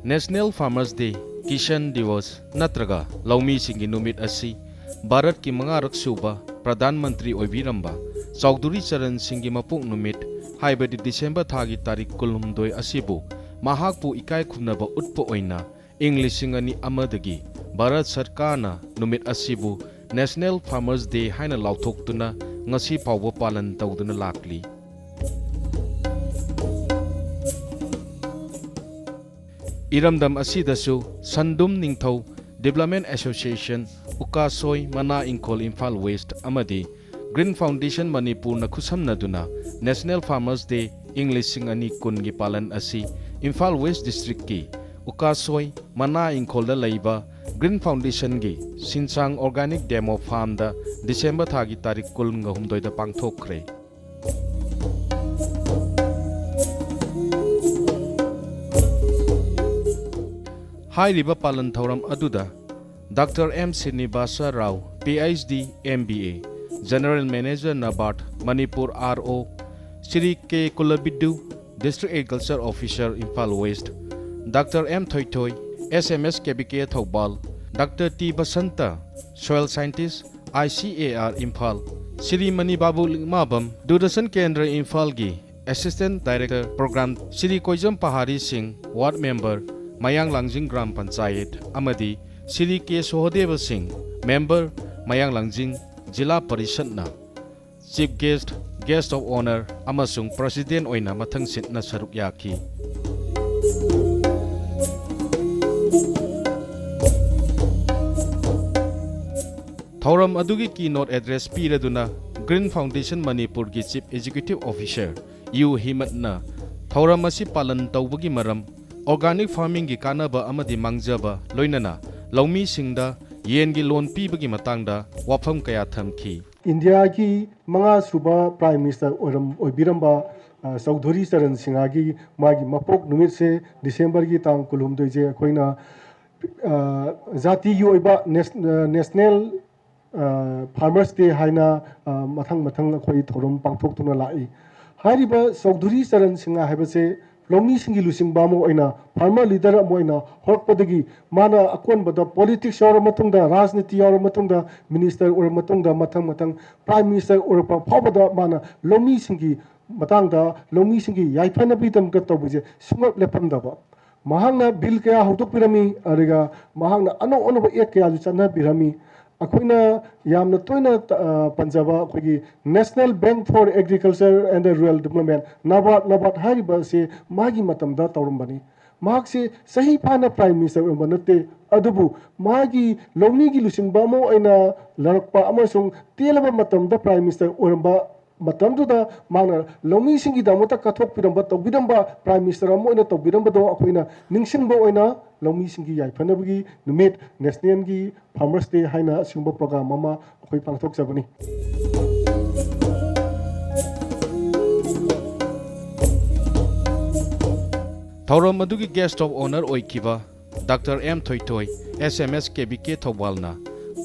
National farmers day किसान दिवस नत्रगा लौमी सिंगी नुमित असि भारत की मंगारक सुबा प्रधानमंत्री ओइबिरंबा चौधरी चरण सिंगी मपुक नुमित हाइबदि दिसंबर थागी तारीख कुलहुमदोय असिबु महाकपु इकाय खुमनबा उत्पो ओइना इंग लिसिंग अनि अमदगी भारत सरकारना नुमित असिबु नेशनल फार्मर्स डे हाइना लाउथोक्तुना ngasi pauba palan tawduna lakli iramdam asidasu sandum ningthau development association ukasoi mana ingkol imphal west amadi green foundation manipur na khusamnaduna national farmers day inglising ani kungi palan asi imphal west district ki ukasoi mana ingkol da laiba green foundation gi sinsang organic demo farm da december thagi tarik kul ngahumdoi da pangthokre hai riba palan thoram aduda dr m Srinivasa Rao phd mba general manager nabat manipur ro Shri K Kulabiddu district agriculture officer imphal west dr m Thoitoi SMS KBK Thobal, Dr. T. Basanta, soil scientist, ICAR Imphal, Shri Mani Babu Mabam, Durasan Kendra Imphal Gi, Assistant Director Program, Shri Koijam Pahari Singh, Ward Member, Mayang Langjing Gram Panchayat, Amadi, Shri K. Sohodeva Singh, Member, Mayang Langjing, Jila Parishadna, Chief Guest, Guest of Honor, Amasung President Oina Mathang Sitna Saruk Yaki. Thauram adugi keynote address piraduna Green Foundation Manipur gi Chief Executive Officer U Himatna Thauram asi palan tawbagi maram organic farming gi kanaba amadi mangjaba loinana laumi singda yen gi loan pibagi matangda wafam kaya thamki India ki manga suba Prime Minister oibiramba Chaudhary Charan Singh gi magi mapok numit se December gi tang kulhumdoi je khoina jati gi oiba national Farmers Day haina mathang akhoi thorum pangthoktuna lai hariba Chaudhary Charan Singh haibase lomi singi lusing bamo oina farmer leader amoina horpadagi mana akon bada politics or matungda rajniti or matungda minister or matungda mathang prime minister or phabada mana lomi singi matangda lomi singi yaifana bitam ka tobuje sungap lepamda ba mahangna bill kaya hautok pirami ariga mahangna ano ba ek kaya ju channa pirami अखोइना यामना तोइना पंजाब अखोगी national bank for agriculture and rural development NABARD हारिबा से मागी मतमदा तौरमबनी माग से सही फाना प्राइम मिनिस्टर बनते अदुबु मागी लौमी की लुसिंगबामो अइना लरकपा अमसुंग तेलबा मतमदा प्राइम मिनिस्टर ओरंबा मतमदुदा माना लौमी सिंगी दामोता कथोक पिरंबा तौबिरंबा प्राइम मिनिस्टर अमोइना तौबिरंबदो अखोइना निंगसिंगबो ओइना लौमी सिंगी याइफनबगी नुमित नेशनल की फार्मर्स डे हाइना सिंगबो प्रोग्राम अमा अखोइ पांथोक जबनी Thauram adugi guest of honor oikiba Dr. M Thoitoi SMS KBK Thobalna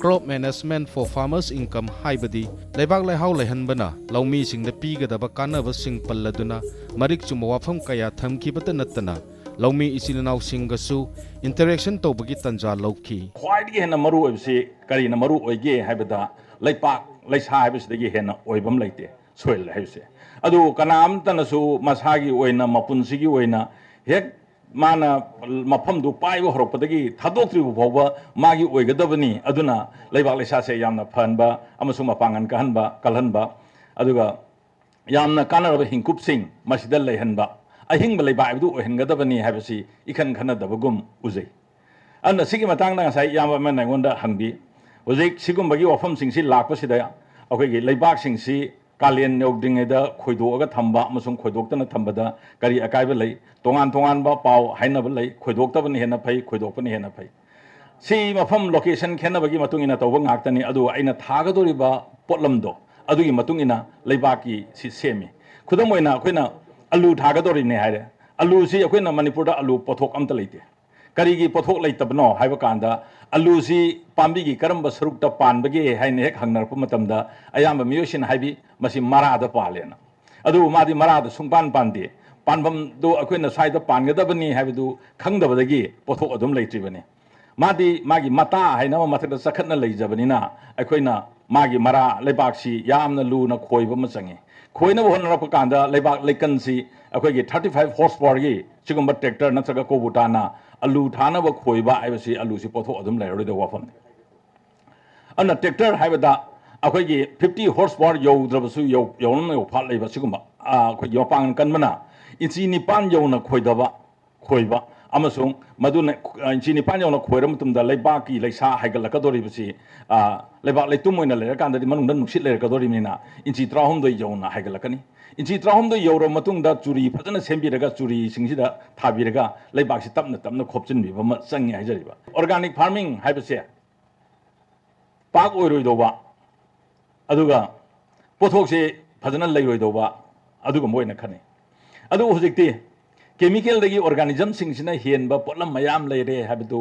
Crop Management for Farmers Income haibadi leibak leihau leihanbana laumi singda pigadaba kanaba sing palladuna marik chuma wafam kaya thamkibata natana laumi isinanaw singasu interaction tawbagi tanja lawki khwaidi hena maru oibse kari na maru oige haibada leipak leisa haibsidagi hena oibam leite soil haibse adu kanam tanasu masagi oina mapunsigi oina hek mana mafam du paibo horopadagi thadokri bhawba magi oigadabani aduna leibak leisa se yamna phanba amasu mapangan kahanba kalhanba aduga yamna kanaraba hingkup sing masidal leihanba ahingba leiba abdu ohengadabani habasi ikhan khanadabagum uzai anna sigi matangna ngasai yamba man nangonda hangbi uzai sigumbagi wafam singsi lakpasida akoigi leibak singsi Kalian yogdingeda khoidoga thamba amasung khoidoktana thambada kari akaiba lei tongan ba pau hainaba lei khoidoktabani hena phai khoidokpani hena phai si mafam location khenabagi matungina tawba ngaktani adu aina thagadoriba potlamdo adugi matungina leibaki si semi khudamoina khoina alu thagadori ne haire alu si akoina manipurda alu pothok amta leite karigi pothok leitabno haiba kanda alu si pambigi karamba sarukta panbage haine hek hangnarpa matamda ayamba miosin haibi masi marada palena adu madi marada sungpan pande पानफमदो अखोइना स्वाइदा पानगदबनी हाइबदु खंगदबदगी पोथोक अदुम लेट्रिबनी मादी मागी मता हाइना मथकदा सखतना लेजबनीना अखोइना मागी मरा लेबाक्सी यामना Luna खोइबा म चंगे खोइना होनरप कांदा लेबाक लेकनसी अखोइगी 35 horse power गी सिगुम्बा tractor नत्रगा कोबुटाना अलू थानब खोइबा आइबसी अलूसी पोथोक अदुम लेरोइद वाफम अना ट्रैक्टर हाइबदा अखोइगी 50 हॉर्स पावर यौद्रबसु यौनम यौफाल लेबा सिगुम्बा अखोइगी मपांग कनबना इंची निपान यौना खोइदबा खोइबा अमसुंग मदुना इंची निपान यौना खोइर मतुमदा लेबाकी लेसा हाइगलकदोरिबसी लेबाक लेतुम ओइना लेरकांददि मनुंगदा नुसित लेरकदोरिमिना इंची 36 यौना हाइगलकनी इंची 36 यौर मतुंगदा चुरी फजना सेंबिरगा चुरी सिंगसिदा थाबिरगा लेबाकसि तपना तपना खोपचिनबिबा म चंगे हाइजरिबा ऑर्गेनिक फार्मिंग हाइबसे पाक ओइरोइदोबा अदुगा पोथोकसे फजना लेरोइदोबा अदुगा मोइना खने अदु हुजिकती केमिकल दगी ऑर्गेनिज्म सिंगसिना हेनबा पोटलम मयाम लेरे हाबिदु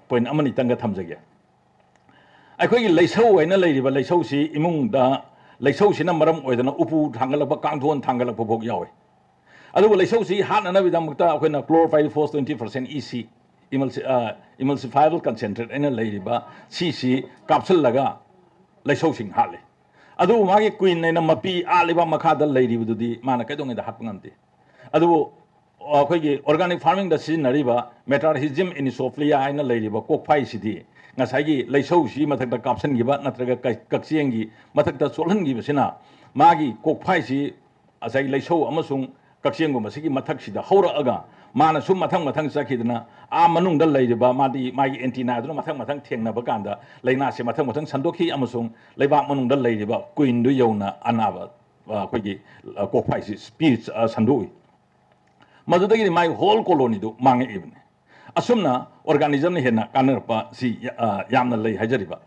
पॉइंट अमनि तंगा थमजगे अखोगी लेसौ ओइना लेरिबा लेसौसी इमुंगदा लेसौसिना मरम ओइदना उपु थांगलबा कांथोन थांगलबा भोग यावे अदु लेसौसी हानना बिदमक्ता अखोइना क्लोरोपाइरिफॉस 20% EC emulsifiable concentrate एना लेरिबा सीसी काप्सललगा लेसौसिंग हाले अदु मागे क्वीन नेना मपी आलिबा मखादा लेरिबदुदी माना कैदोंगदा हापंगमते अदु अखोगी ऑर्गेनिक फार्मिंग दा सिजनरिबा मेटारहिजिम इनिसोफ्लिया आइना लेरिबा कोकफाई सिदी ngasagi leisausi mathakta kapsangiba natraga kakchiengi mathakta cholhangiba magi kokphai si asai leisau amasung kakchiengu masigi mathaksida hauraaga mana sum mathang sakidna a manungda leiriba madi magi antenna aduna mathang thengna bakanda leina se mathang sandokhi amasung leibak manungda leiriba queen du yona anaba koigi kokphai si spirits sandoi madudagi mai whole colony du mange ibne असुमना organism ने हेना कानरपा सी यामना लई हाजरिबा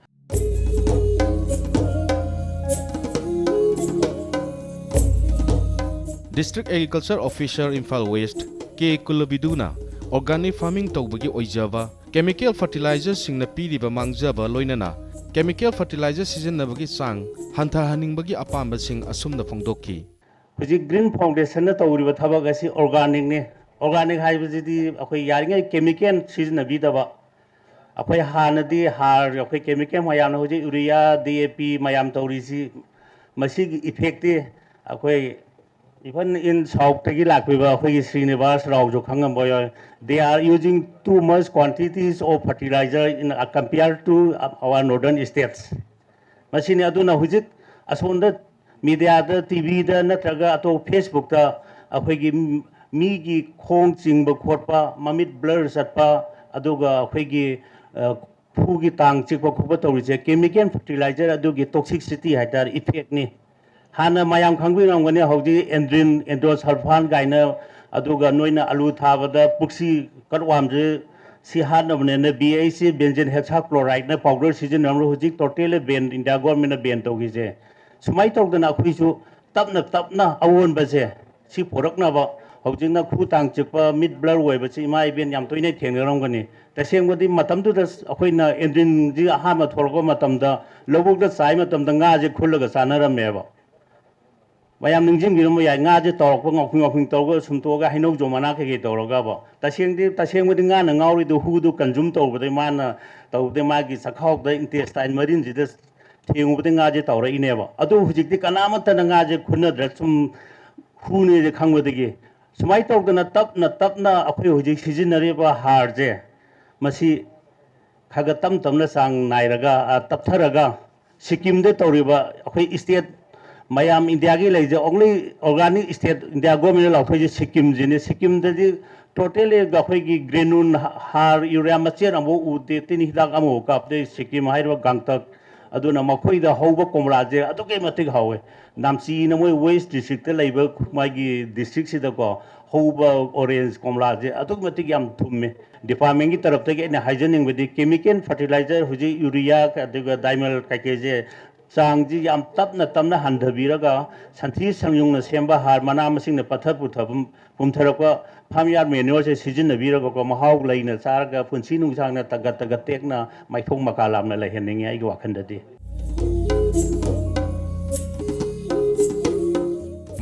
district agriculture officer Imphal west के कुलबिदुना ऑर्गेनिक फार्मिंग तौबगी ओइजाबा केमिकल फर्टिलाइजर सिंगना पीरिबा मांगजाबा लोइनना केमिकल फर्टिलाइजर सिजननबगी सांग हंथाहनिंगबगी अपांबा सिंग असुमना फोंदोकी हुजी ग्रीन फाउंडेशन न तौरिबा थबक असि ऑर्गेनिक ने ऑर्गेनिक हाइबजिदी अखोय यारिङै केमिकल सिजनबीदबा अखोय हानदी हार अखोय केमिकल मयाम हुजी यूरिया DAP मयाम तौरिसी मसिगी इफेक्ट अखोय इवन इन साउथ तगी लाकबिबा अखोय श्रीनिवास राव जो खंगम बोय they are using too much quantities of fertiliser in compare to our northern states मसिनी अदुना हुजी असोंद मीडिया दा टीवी दा नत्रगा अतो फेसबुक दा अखोयगी मीगी खोंग चिंग खोटपा ममित ब्लर चटपा अदुगा अखोयगी फूगी तांग चिकपा खुबा तौरिसे केमिकल फर्टिलाइजर अदुगी टॉक्सिसिटी हाइतार इफेक्ट नि हाना मयाम खंगबिरंगने हौजी एंडोसल्फान गायना अदुगा नोइना आलू थाबदा पुक्सी कटवामजे सी हानबने BAC बेंजीन हेक्साक्लोराइड न पाउडर सीजन नमरो हुजी total ban India government ban तौगिजे सुमाइ तौदना अखोइसु तपना अवोन बजे सी पोरकनाबा हौजिंगना खु तांग चिकपा मिड ब्लर ओइबसी इमा इबेन याम तोइनै थेंगरंगनी तसेंगबदी मतमदुदा अखोइना एंड्रिन जी अहामा थोरगो मतमदा लबुकदा चाइ मतमदा ngaje खुलगा सानरमेबा मयाम निंजिंगिरम या ngaje तौरकपा ngौखिं तौरगा सुमतोगा हैनौ जोमाना के तौरगाबा तसेंगबदी ngana ngauriदु हुदु कंज्यूम तौबदे माना तौदे मागी सखाउदा इंटेस्टाइन मरिन जिदा थेंगबदे ngaje तौरा इनेबा अदु हुजिकति कनामतना ngaje खुनद्र सुम हुने जे खंगबदगी सुमाइ तौदना तपना अखोय हुजिक सिजनरेबा हारजे मसी खग तमना सांग नायरगा तपथरगा सिक्किम दे तौरिबा अखोय स्टेट मयाम इंडिया की लेजे only organic state India government लाथोय सिक्किम जिने सिक्किम दे टोटली अखोय की ग्रेनुल हार यूरिया मचेर अमो उदे तिनि हिदाक अमो कापदे सिक्किम हाइरबा गांगतक अदुना मखोयदा हौबा कोमलाजे अदुके मतिक हावे नामची न मोय वेस्ट डिस्ट्रिक्ट लेबा मागी डिस्ट्रिक्ट सिदको हौबा ऑरेंज कोमलाजे अदुक मतिक याम थुमे डिपार्टमेंट की तरफ तक ने हाइजनिंग विद केमिकल फर्टिलाइजर हुजी यूरिया अदुगा डाइमल काकेजे चांगजी याम तपना हंधबीरगा संथि संयुंगना सेंबा हार मना मसिंग न पथर पुथबम पुमथरको फार्मयार्ड मैन्योर से सिजनबीरगा को महाव लैना चारगा पुंसी नुंसांगना तगत टेकना माइथोंग मकालामना लहेनिंगे आइगो वाखंददि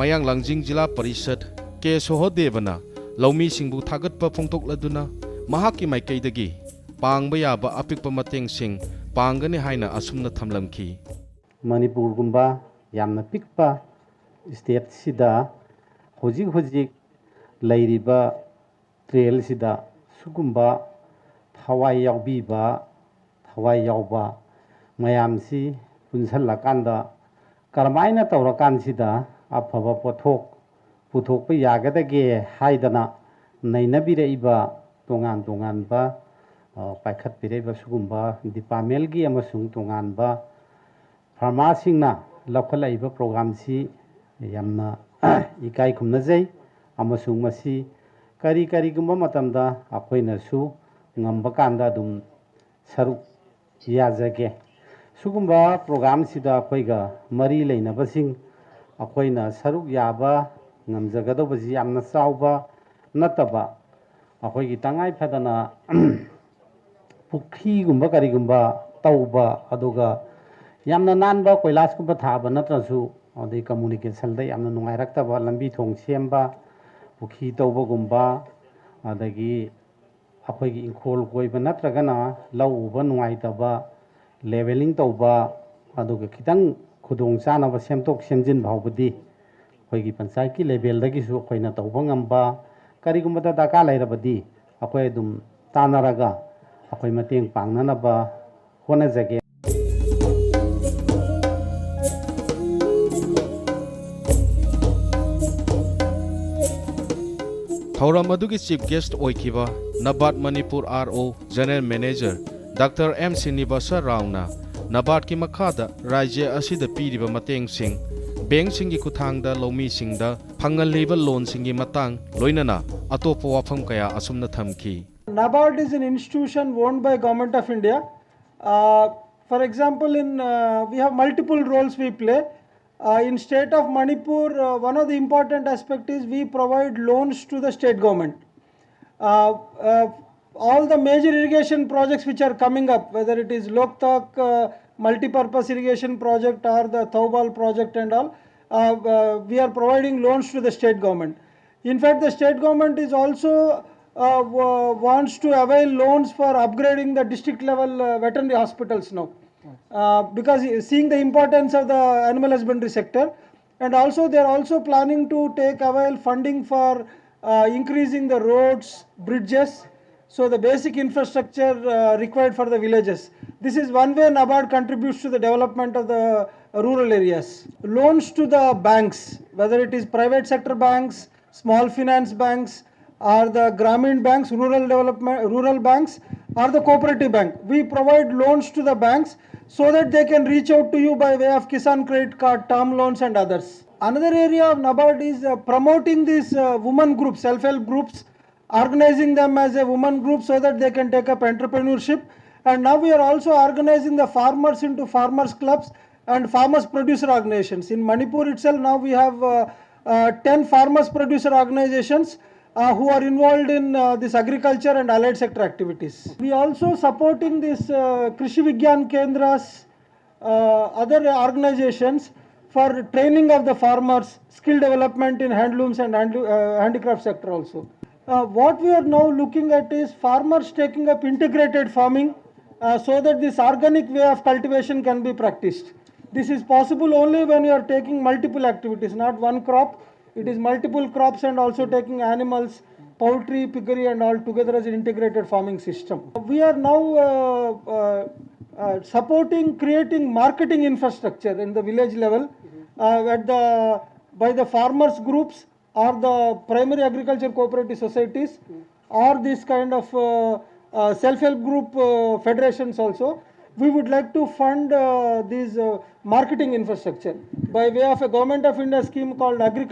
मयांग लंगजिंग जिला परिषद के सोहदेवना लौमी सिंबु थागतपा फोंथोकलदुना महाकी माइकैदगी पांगबा याबा अपिकपा मतेंगसिंग पांगने हाइना असुमना थमलमखी मणिपुर गुम्बा यामना पिकपा स्टेट सिदा होजिक लैरिबा ट्रेल सिदा सुगुम्बा थवाई यावबीबा थवाई यावबा मयामसी पुनसल्लकांदा करमाइना तौरकानसिदा अफबा पोथोक पुथोकपा यागदगे हाइदना नैनबिरइबा तोंगान पाइखतपिरइबा सुगुम्बा डिपार्टमेंटगी अमसुंग तोंगानबा फार्मासिंगना लौखलाइबा प्रोग्राम सी यामना इकाई खुमनजै अमसुंग मसी करी-करीगुम्बा मतमदा अखोइनसु ngamba kanda dum saruk याजगे सुगुम्बा प्रोग्राम सिदा अखोइगा मरी लेनबसिंग अखोइना सरुक याबा ngamjagadabaji yamna chawba nataba अखोइगी तंगाई Fadna पुखी गुम्बा करीगुम्बा तौबा अदुगा यामना नानबा कोइलास गुम्बा थाबा नत्रसु अदि कम्युनिकेशन दा यामना नुंगाइरक्तबा लंबी थोंग सेमबा पुखी तौबा गुम्बा अदगी अखोइगी इंखोल कोइबा नत्रगना लौ उबा नुंगाइतबा लेवलिंग तौबा अदुगा खितंग खुदोंग चानबा सेमतोक सेमजिन भावबदी अखोइगी पंचायत की लेवल दगिसु अखोइना तौबा ngamba करीगुम्बा दरकार लैरबदी अखोइ दुम तानरगा अखोइ मतेंग पांगननबा होनजगे थौरम अदुगी चीफ गेस्ट ओइखिबा NABARD Manipur RO general manager doctor M Srinivasa रावना नबार्ड की मखादा राज्य असिदा पीरिबा मतेंगसिंग बैंक सिंगी खुथांगदा लौमी सिंगदा फंगलिबा लोन सिंगी मतंग लोइनना अतोप वाफम कया असुमना थमखी NABARD is an institution owned by Government of India. For example, we have multiple roles we play. In state of Manipur, one of the important aspect is we provide loans to the state government. All the major irrigation projects which are coming up, whether it is Loktak multi-purpose irrigation project or the Thoubal project and all, we are providing loans to the state government. In fact, the state government is also wants to avail loans for upgrading the district level veterinary hospitals now, because seeing the importance of the animal husbandry sector, and also they are also planning to take avail funding for increasing the roads, bridges, so the basic infrastructure required for the villages. This is one way NABARD contributes to the development of the rural areas. Loans to the banks, whether it is private sector banks, small finance banks, or the Grameen banks, rural banks, or the cooperative bank. We provide loans to the banks so that they can reach out to you by way of Kisan Credit Card, term loans and others. Another area of NABARD is promoting these women groups, self-help groups, organizing them as a women group so that they can take up entrepreneurship. And now we are also organizing the farmers into farmers clubs and farmers producer organizations. In Manipur itself, now we have 10 farmers producer organizations who are involved in this agriculture and allied sector activities. We also supporting this Krishi Vigyan Kendras, other organizations for training of the farmers, skill development in handlooms and handicraft sector also. What we are now looking at is farmers taking up integrated farming so that this organic way of cultivation can be practiced. This is possible only when you are taking multiple activities, not one crop. It is multiple crops and also taking animals, poultry, piggery and all together as an integrated farming system. We are now supporting creating marketing infrastructure in the village level by the farmers groups or the primary agriculture cooperative societies or this kind of self-help group federations also. We would like to fund these marketing infrastructure by way of a Government of India scheme called Agri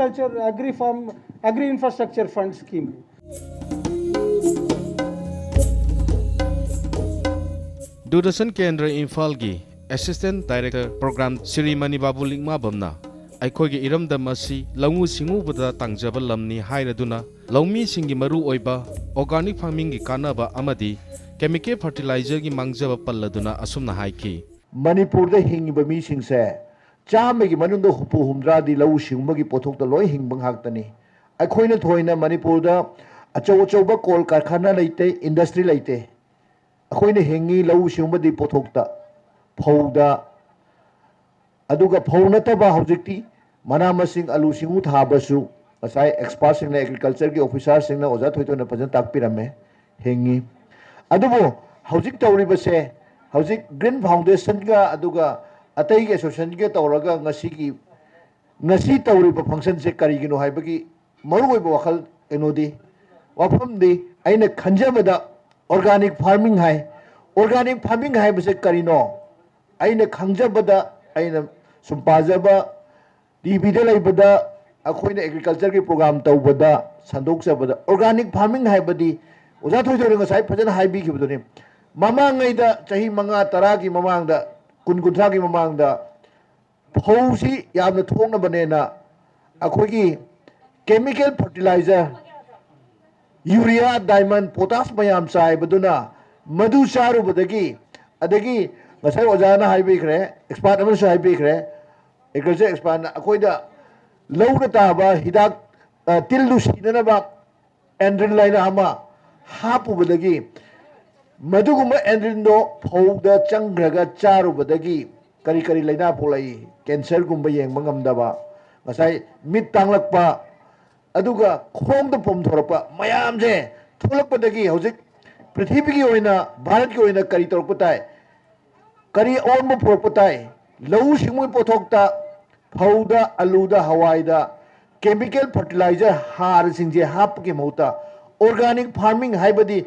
Infrastructure Fund scheme. Doordarshan केंद्र इम्फाल की assistant director programme Shri मणि बाबू लिंगमा बमना अखोई इरमदम असी लंगू सिंगुबदा तांजब लमनी हाइरदुना लौमी सिंगी मरु ओइबा organic farming की कानबा अमदी chemical fertiliser की मांगजब पल्लदुना असुमना हाइकी Manipur the हिंगिबा मीसिंगसे चामे की मनुंद हुपु हुमद्रादी लौ सिंगुमगी पोथोक the लोय हिंगबंग हाक्तनी अखोइना थोइना मणिपुर दा अचौ अचौबा कोल कारखाना लेते इंडस्ट्री लेते अखोइना हेंगी लौ सिंबदी पोथोक्ता फौदा अदुगा फौ नतबा हौजिक्ति मना मसिंग अलू सिंगु थाबसु असai expert sing agriculture ki officer sing na oja thoi na pajan tak pirame hengi adubo hojik tawri base hojik green foundation ga aduga atai ge association ge tawraga ngasi tawri ba function se kari gino hai bagi maru oi ba wakhal enodi wafam di aina khanjabada organic farming hai base karino aina khanjabada aina sumpajaba tv de laibada अखोइने agriculture के programme तौबदा संदोक्सबदा organic farming हाइबदी ओजा थोइ थोइ ngसाइ फजन हाइबी खिबदोने ममांगैदा चही मंगा तरा की ममांगदा कुनकुथरा की ममांगदा फौसी यामन थोंगना बनेना अखोइगी chemical fertiliser urea diamond potash मयाम चाइ बदुना मधु चारुबदगी अदगी ngसाइ ओजाना हाइबी खरे एक्सपर्ट अमन हाइबी खरे एग्रीकल्चर एक्सपर्ट अखोइदा लौना ताबा हिदाक तिल्लु सीननबा एंड्रिन लाइना अमा हापुबदगी मधुगुम एंड्रिनो फौदा चंग्रगा चारुबदगी करी करी लाइना पोलाई कैंसर गुम्बा येंगबा ngamdaba ngasai mit tanglakpa aduga khongda pomthorapa mayam je tholakpadagi hojik prithvi gi oina bharat gi oina kari torpatai kari onmo porpatai lau singmui pothokta फौदा अलूदा हवाईदा केमिकल फर्टिलाइजर हार सिंजे हाप के मौता ऑर्गेनिक फार्मिंग हाइबदी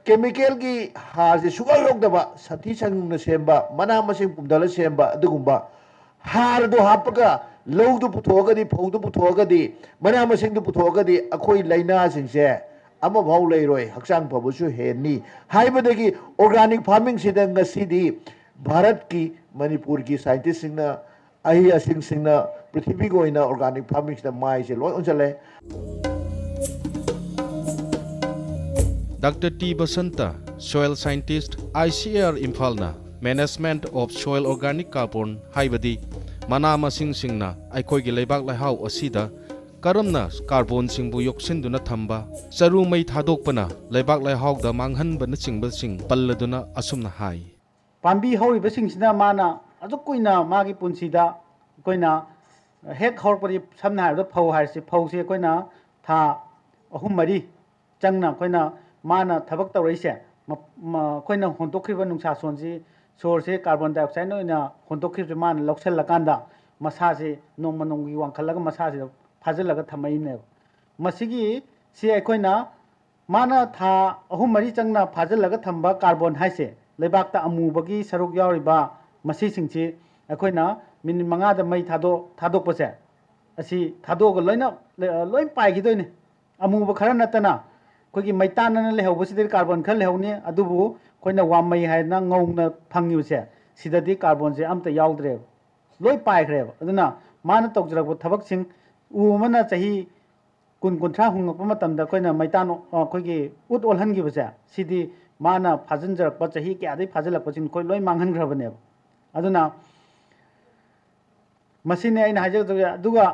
केमिकल की हार से सुगा योगदबा सती संग सेंबा मना मसिंग पुमदल सेंबा अदुगुंबा हार दो हापका लौ दो पुथोगदी फौदो पुथोगदी मना मसिंग दो पुथोगदी अखोई लाइना सिंसे अमा भाव लेरोय हक्सांग फबुसु हेनी हाइबदगी ऑर्गेनिक फार्मिंग सिदा ngasiदी भारत की मणिपुर की scientist सिंगना ahi asing singna prithvi go ina organic farming da mai se loi onjale Dr. T. Basanta, soil scientist, ICAR Imphalna, management of soil organic carbon haibadi mana masing singna aikoi gi leibak laihau asida karamna carbon singbu yoksinduna thamba charu mai thadokpana leibak laihau da manghan bana singba sing palladuna asumna hai पांबी हौरिबा सिंगसिना माना अजु कोइना मागी पुनसिदा कोइना हेक हौरपरि समना हाइबा फौ हाइसे फौसे कोइना था अहुम मरी चंगना कोइना माना थबक तौरैसे Koyna होंतोखरिबा नुंसा सोनसि सोरसे carbon dioxide नोइना होंतोखरिबे माना लौसललकांदा मसासे नोंमा नोंगी वांखलगा मसासे फाजलगा थमैने मसिगी से कोइना माना था अहुम मरी चंगना फाजलगा थंबा कार्बन हाइसे लेबाक्ता अमूबगी सरुक यावरिबा मसी सिंगची अखोइना मिनिट 5 दा मई थादोकपसे असि थादोग लोइन पाइगिदोइने अमूब खरा नतना कोगी मैतानना लेहौबसिदि कार्बन खर लेहौने अदुबु कोइना वामई हाइना ngौना फंगिबसे सिददि कार्बन से अमता यावद्रे लोइ पाइखरे अदुना माना तौजरब थबक सिंग उमना चाही कुन-कुंथ्रा हुंगप मतमदा कोइना मैतान कोगी उत ओलहनगिबसे सिदि माना फाजनजरप चाही क्यादि फाजलकपसिन कोइ लोइ मांगहनग्रबने अदुना मसिने आइना हाजगदो अदुगा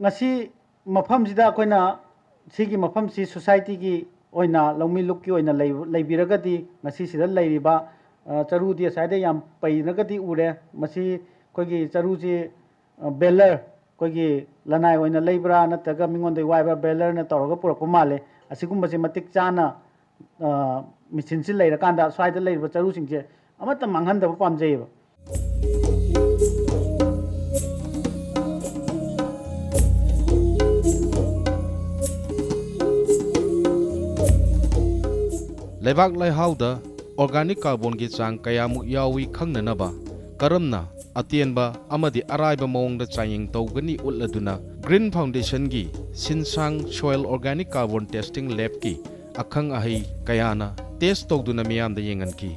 ngasi मफमसिदा कोइना सिगी मफमसि सोसाइटी की ओइना लौमी लुककी ओइना लेबिरगदी ngasi सिदा लेरिबा चरुदी साइडे याम पैनगदी उरे मसि कोगी चरुजी बेलर कोगी लनाय ओइना लेब्रा नतगा मिंगोंदे वाइबा बेलर न तौरगा पुरक माले असिगुंबसे मतिक चाना मिसिन से लेरकांदा स्वाइदा लेरिबा चरुसिंगजे अमत मांगहनदबा पामजेबा लेबाक लाइहाउदा ऑर्गेनिक कार्बन की चांग कयामु यावी खंगननबा करमना अतेनबा अमदि अराइबा मौंगदा चाइंग तौगनी उल्लदुना ग्रीन फाउंडेशन की सिनसांग soil organic carbon testing lab की अखंग अहि कयाना टेस्ट तौदुना मियामदा येंगनकी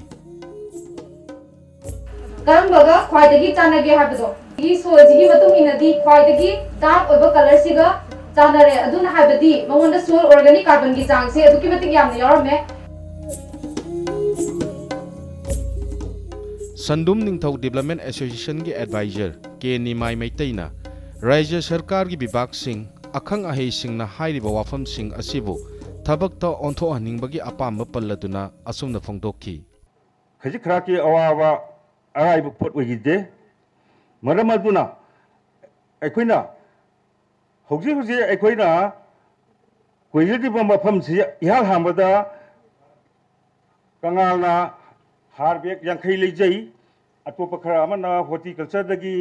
करमबगा ख्वाइदगी चानगे हाबदो ई सोइलजिगी मतुंग इनदी ख्वाइदगी डार्क ओइबा कलर सिगा चानरे अदुना हाबदी मंगोंदा सॉइल ऑर्गेनिक कार्बन की चांग से अदुकी मतिक यामना यारमे संदुम निंगथौ डेवलपमेंट एसोसिएशन की एडवाइजर के निमाई मैतैना राज्य सरकार की विभाग सिंह अखंग अहेसिंगना हाइरिबा वाफमसिंग असिबु थबक्ता ओंथोहनिंगबगी अपाम पल्लदुना असुमना फोंदोखी खजिक खरा की अवाबा अराइब पोट ओइगिदे मरम अदुना अखोइना हौजी हौजी अखोइना कोइजदिबा मफमसि इहाल हामबदा कंगालना हारबेक यांखै लेजै अतोप खरा अमना हॉर्टिकल्चर दगी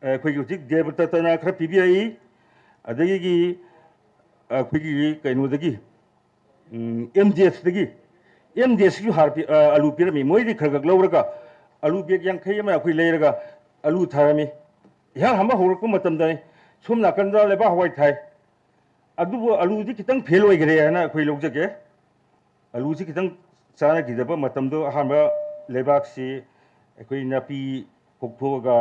अखोइगी हौजिक देवततना खरा पिबियै अदगी अखोइगी कैनोदगी MDS दगी MDS की हार आलू पीरमी मोदी खरगक लौरगा आलू बेग यांखै अमा अखोइ लेरगा आलू थारमी इहाल हामबा हौरकु मतमदने सोम नाकंदा लेबा हवाई थाई अदुबो आलू जी खितंग फेल ओइगरे हना अखोइ लौजगे आलू जी खितंग चाना गिदबा मतमदो हामबा लेबाक्सी अखोइ नापी कोक्थोगा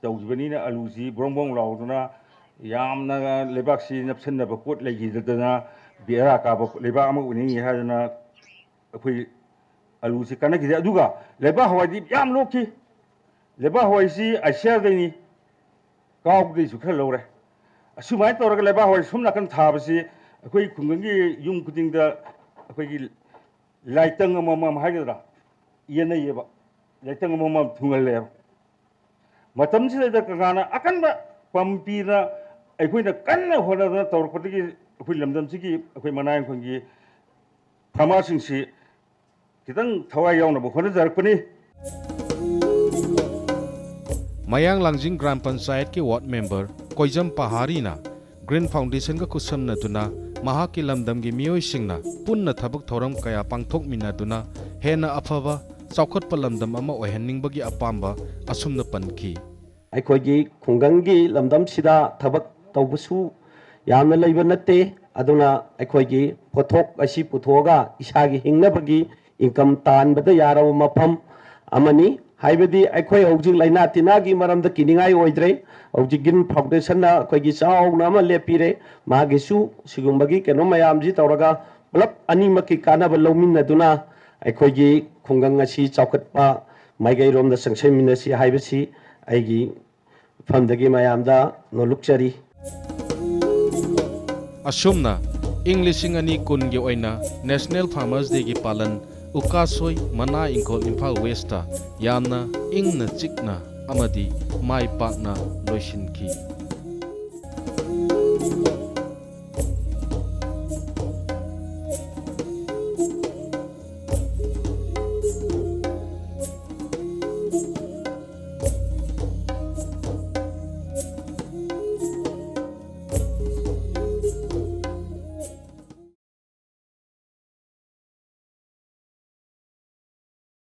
तौजिबनीना आलू जी ब्रोंग ब्रोंग लाउदना यामना लेबाक्सी नपसनबा पोट लेगिदना बेरा काबा लेबा अमा उनि हाजना अखोइ आलू से कना गिदे अदुगा लेबा हवाई याम लोकी लेबा हवाई सी आसिया दैनी काउगदि सुखर लौरे असुमाय तौरगा लेबा हवाई सुम नाकन थाबसी अखोइ खुंगंगी युम खुदिंगदा अखोइगी लाइतंग अमम हाइगदरा येनयेबा लाइतंग अमम थुंगले मतमसिदा कगाना अकनबा पंपीना अखोइना कन्ना होनदा तौरपदगी अखोइ लमदमसिगी अखोइ मनायं खुंगी फार्मरसिंगसी खितंग थवाय यावनबो होनजरपनी मयांग लांजिंग ग्राम पंचायत के वार्ड मेंबर कोइजम पहारीना ग्रीन फाउंडेशन का खुसमनदुना महाकी लमदम की मियोइसिंगना पुन्ना थबक थौरम कया पांगथोकमिनादुना हेना अफबा चौखटपा लमदम अमा ओइहन्निंगबगी अपाम्बा असुमना पनखी अखोइगी खुंगंगी लमदम सिदा थबक तौबसु यामना लैबा नत्ते अदुना अखोइगी पोथोक असी पुथोगा इसागी हिंगनबगी इनकम तानबदा यारब मफम अमनी हाइबदी अखोइ हौजिक लाइना तिनागी मरमदा किनिंगाई ओइद्रे हौजिक गिन फाउंडेशन अखोइगी चाउना अमा लेपिरे मागेसु सिगुंबगी केनो मयामजी तौरगा पुलप अनिमकी कानाबा लौमिनदुना अखोइगी खुंगंग असी चौखटपा माइगैरोमदा संसेमिनसी हाइबसी आइगी फमदगी मयामदा नोलुक्चरी असुमना इंग लिसिंग अनि कुनगी ओइना नेशनल फार्मर्स डे की पालन उकासोई मना इंकोल इम्फाल वेस्टा यामना इंगना चिकना अमदी माई पाकना लोइसिनकी